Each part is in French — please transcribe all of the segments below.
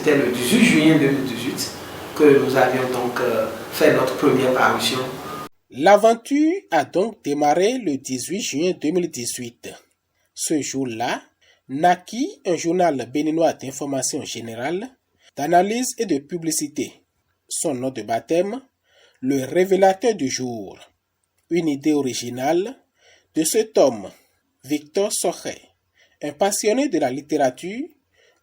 c'était le 18 juillet 2018 que nous avions donc fait notre première parution. L'aventure a donc démarré le 18 juin 2018. Ce jour-là, naquit un journal béninois d'information générale, d'analyse et de publicité. Son nom de baptême, le révélateur du jour. Une idée originale de cet homme, Victor Sochet, un passionné de la littérature,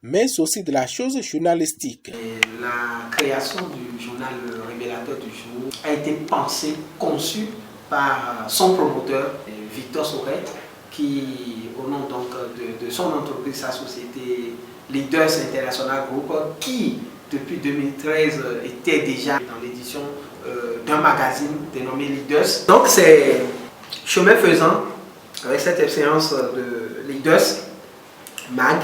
mais aussi de la chose journalistique. Et la création du journal Le Révélateur du jour a été pensée, conçue par son promoteur, Victor Sochet, qui, au nom donc de son entreprise, sa société Leaders International Group, qui depuis 2013 était déjà dans l'édition d'un magazine dénommé Leaders. Donc c'est chemin faisant, avec cette expérience de Leaders Mag,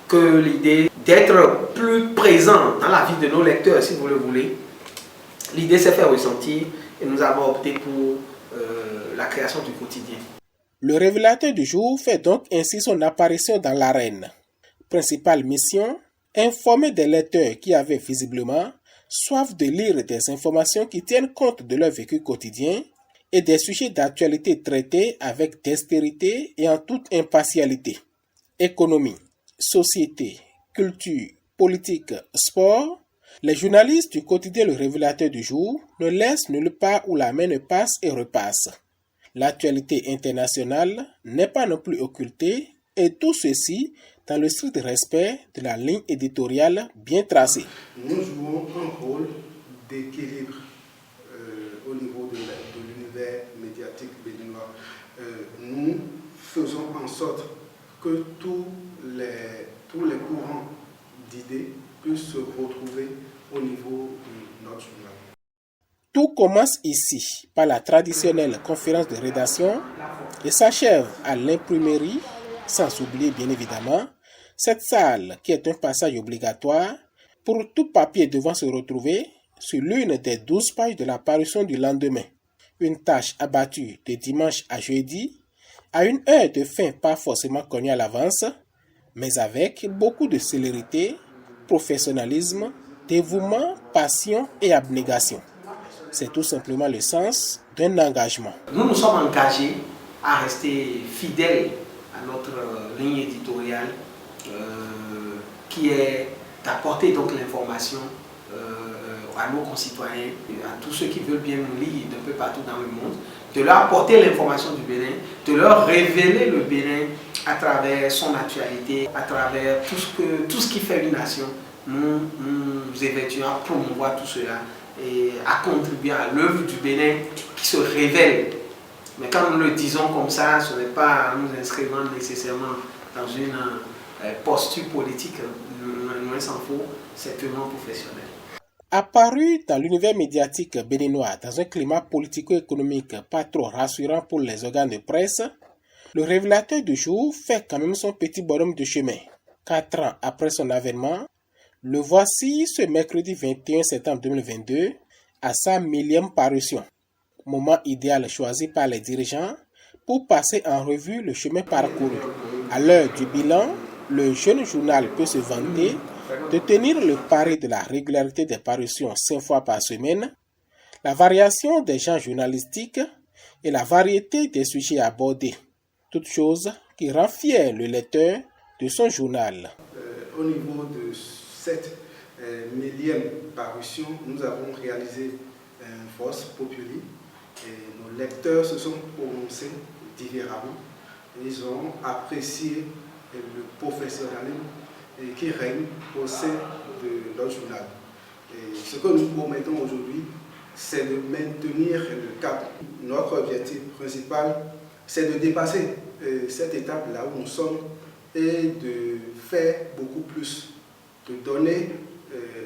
que l'idée d'être plus présent dans la vie de nos lecteurs, si vous le voulez, l'idée s'est fait ressentir et nous avons opté pour la création du quotidien. Le révélateur du jour fait donc ainsi son apparition dans l'arène. Principale mission, informer des lecteurs qui avaient visiblement soif de lire des informations qui tiennent compte de leur vécu quotidien et des sujets d'actualité traités avec dextérité et en toute impartialité. Économie, société, culture, politique, sport, les journalistes du quotidien Le Révélateur du jour ne laissent nulle part où la main ne passe et repasse. L'actualité internationale n'est pas non plus occultée et tout ceci dans le strict respect de la ligne éditoriale bien tracée. Nous jouons un rôle d'équilibre au niveau de l'univers médiatique béninois. Nous faisons en sorte que tous les courants d'idées puissent se retrouver au niveau de notre journal. Tout commence ici par la traditionnelle conférence de rédaction et s'achève à l'imprimerie, sans oublier bien évidemment cette salle qui est un passage obligatoire pour tout papier devant se retrouver sur l'une des 12 pages de la parution du lendemain. Une tâche abattue de dimanche à jeudi à une heure de fin pas forcément connue à l'avance, mais avec beaucoup de célérité, professionnalisme, dévouement, passion et abnégation. C'est tout simplement le sens d'un engagement. Nous nous sommes engagés à rester fidèles à notre ligne éditoriale qui est d'apporter donc l'information à nos concitoyens, à tous ceux qui veulent bien nous lire d'un peu partout dans le monde, de leur apporter l'information du Bénin, de leur révéler le Bénin à travers son actualité, à travers tout ce qui fait une nation. Nous évertuons à promouvoir tout cela et à contribuer à l'œuvre du Bénin qui se révèle. Mais quand nous le disons comme ça, ce n'est pas en nous inscrivant nécessairement dans une posture politique, loin s'en faut, c'est purement professionnel. Apparu dans l'univers médiatique béninois dans un climat politico-économique pas trop rassurant pour les organes de presse, le révélateur du jour fait quand même son petit bonhomme de chemin. 4 ans après son avènement, le voici ce mercredi 21 septembre 2022 à sa 1000e parution. Moment idéal choisi par les dirigeants pour passer en revue le chemin parcouru. À l'heure du bilan, le jeune journal peut se vanter de tenir le pari de la régularité des parutions 5 fois par semaine, la variation des genres journalistiques et la variété des sujets abordés. Toute chose qui rend fier le lecteur de son journal. Au niveau de cette 1000e parution, nous avons réalisé un vox populi et nos lecteurs se sont prononcés différemment. Ils ont apprécié le professionnalisme qui règne au sein de notre journal. Et ce que nous promettons aujourd'hui, c'est de maintenir le cap. Notre objectif principal, c'est de dépasser cette étape-là où nous sommes et de faire beaucoup plus, de donner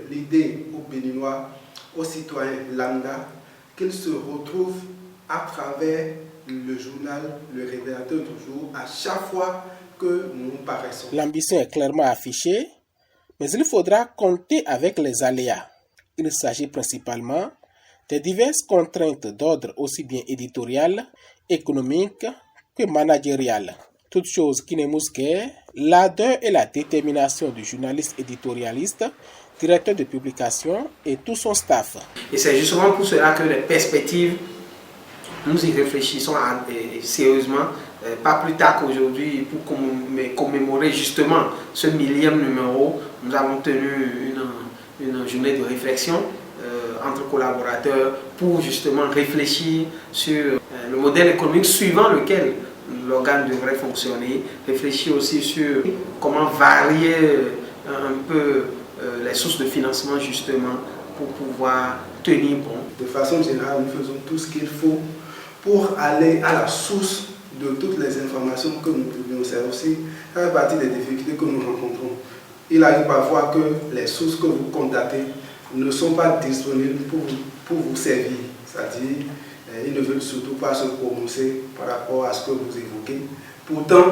l'idée aux Béninois, aux citoyens lambda, qu'ils se retrouvent à travers le journal Le Révélateur du jour à chaque fois que nous paraissons. L'ambition est clairement affichée, mais il faudra compter avec les aléas. Il s'agit principalement des diverses contraintes d'ordre aussi bien éditorial, économique que managérial. Toute chose qui n'émousse guère l'ardeur et la détermination du journaliste éditorialiste directeur de publication et tout son staff. Et c'est justement pour cela que les perspectives, nous y réfléchissons sérieusement, pas plus tard qu'aujourd'hui, pour commémorer justement ce 1000e numéro. Nous avons tenu une journée de réflexion entre collaborateurs pour justement réfléchir sur le modèle économique suivant lequel l'organe devrait fonctionner, réfléchir aussi sur comment varier un peu les sources de financement justement pour pouvoir tenir bon. De façon générale, nous faisons tout ce qu'il faut pour aller à la source de toutes les informations que nous publions. C'est aussi ça fait partie des difficultés que nous rencontrons. Il arrive parfois que les sources que vous contactez ne sont pas disponibles pour vous servir. C'est-à-dire, ils ne veulent surtout pas se prononcer par rapport à ce que vous évoquez. Pourtant,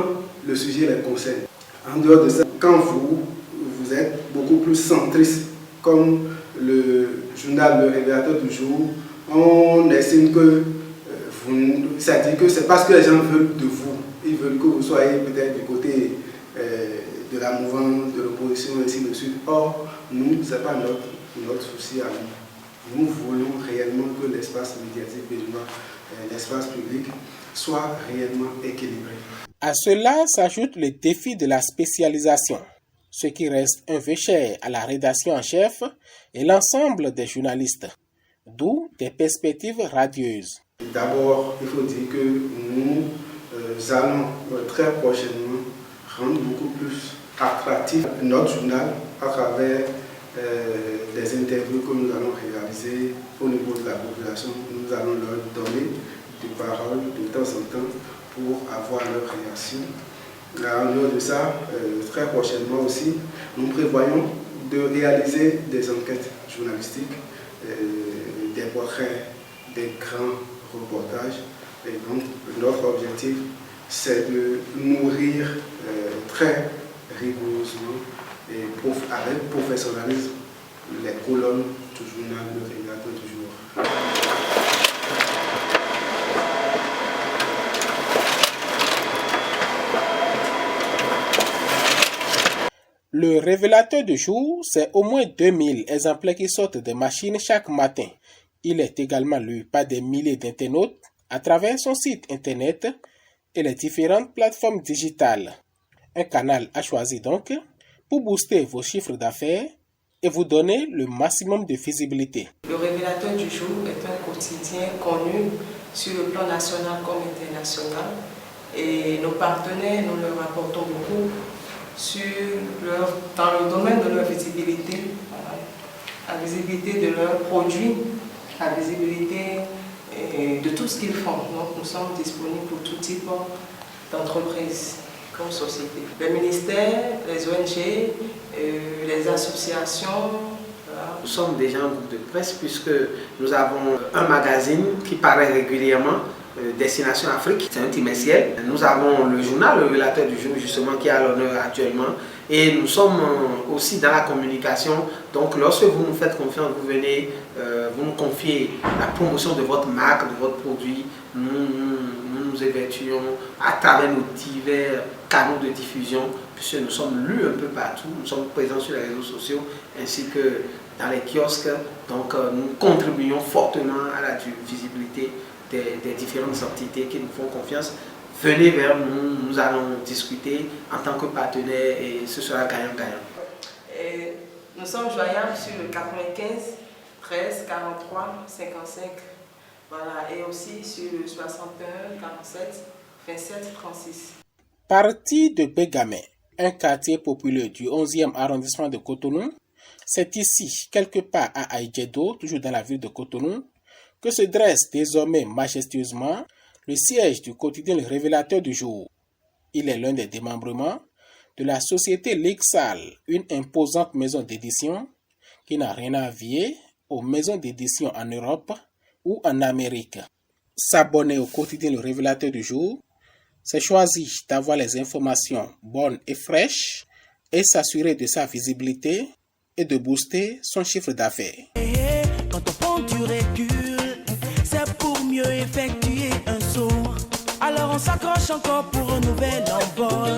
le sujet les concerne. En dehors de ça, quand vous êtes beaucoup plus centriste, comme le journal Le Révélateur du jour, on estime que c'est-à-dire que c'est parce que les gens veulent de vous. Ils veulent que vous soyez peut-être du côté de la mouvance, de l'opposition, et ainsi de suite. Or, nous, ce n'est pas notre souci à nous. Nous voulons réellement que l'espace médiatique béninois, l'espace public, soit réellement équilibré. À cela s'ajoute le défi de la spécialisation, ce qui reste un vœu cher à la rédaction en chef et l'ensemble des journalistes, d'où des perspectives radieuses. D'abord, il faut dire que nous allons très prochainement rendre beaucoup plus attractif notre journal à travers des interviews que nous allons réaliser au niveau de la population. Nous allons leur donner des paroles de temps en temps pour avoir leur réaction. En dehors de ça, très prochainement aussi, nous prévoyons de réaliser des enquêtes journalistiques, des portraits, des grands reportages. Et donc, notre objectif, c'est de nourrir très rigoureusement et avec professionnalisme les colonnes du journal Le Révélateur du jour. Le Révélateur du jour, c'est au moins 2000 exemplaires qui sortent des machines chaque matin. Il est également lu par des milliers d'internautes à travers son site internet et les différentes plateformes digitales. Un canal à choisir donc pour booster vos chiffres d'affaires et vous donner le maximum de visibilité. Le Révélateur du jour est un quotidien connu sur le plan national comme international et nos partenaires, nous leur apportons beaucoup dans le domaine de leur visibilité, la visibilité de leurs produits, la visibilité de tout ce qu'ils font. Donc nous sommes disponibles pour tout type d'entreprise comme société. Les ministères, les ONG, les associations. Voilà. Nous sommes déjà un groupe de presse puisque nous avons un magazine qui paraît régulièrement, Destination Afrique, c'est un trimestriel. Nous avons le journal, Le Révélateur du jour, justement, qui est à l'honneur actuellement. Et nous sommes aussi dans la communication. Donc, lorsque vous nous faites confiance, vous venez, vous nous confiez la promotion de votre marque, de votre produit. Nous évertuons à travers nos divers canaux de diffusion, puisque nous sommes lus un peu partout. Nous sommes présents sur les réseaux sociaux ainsi que dans les kiosques. Donc, nous contribuons fortement à la visibilité des différentes entités qui nous font confiance. Venez vers nous, nous allons discuter en tant que partenaire et ce sera gagnant-gagnant. Nous sommes joignables sur le 95 13 43 55, voilà, et aussi sur le 61 47 27 36. Parti de Bégamé, un quartier populaire du 11e arrondissement de Cotonou, c'est ici, quelque part à Aïdjedo, toujours dans la ville de Cotonou, que se dresse désormais majestueusement le siège du quotidien Le Révélateur du jour. Il est l'un des démembrements de la société Lixal, une imposante maison d'édition qui n'a rien à envier aux maisons d'édition en Europe ou en Amérique. S'abonner au quotidien Le Révélateur du jour, c'est choisir d'avoir les informations bonnes et fraîches et s'assurer de sa visibilité et de booster son chiffre d'affaires. Quand on prend du recul, c'est pour mieux effectuer un saut. Alors on s'accroche encore pour un nouvel envol.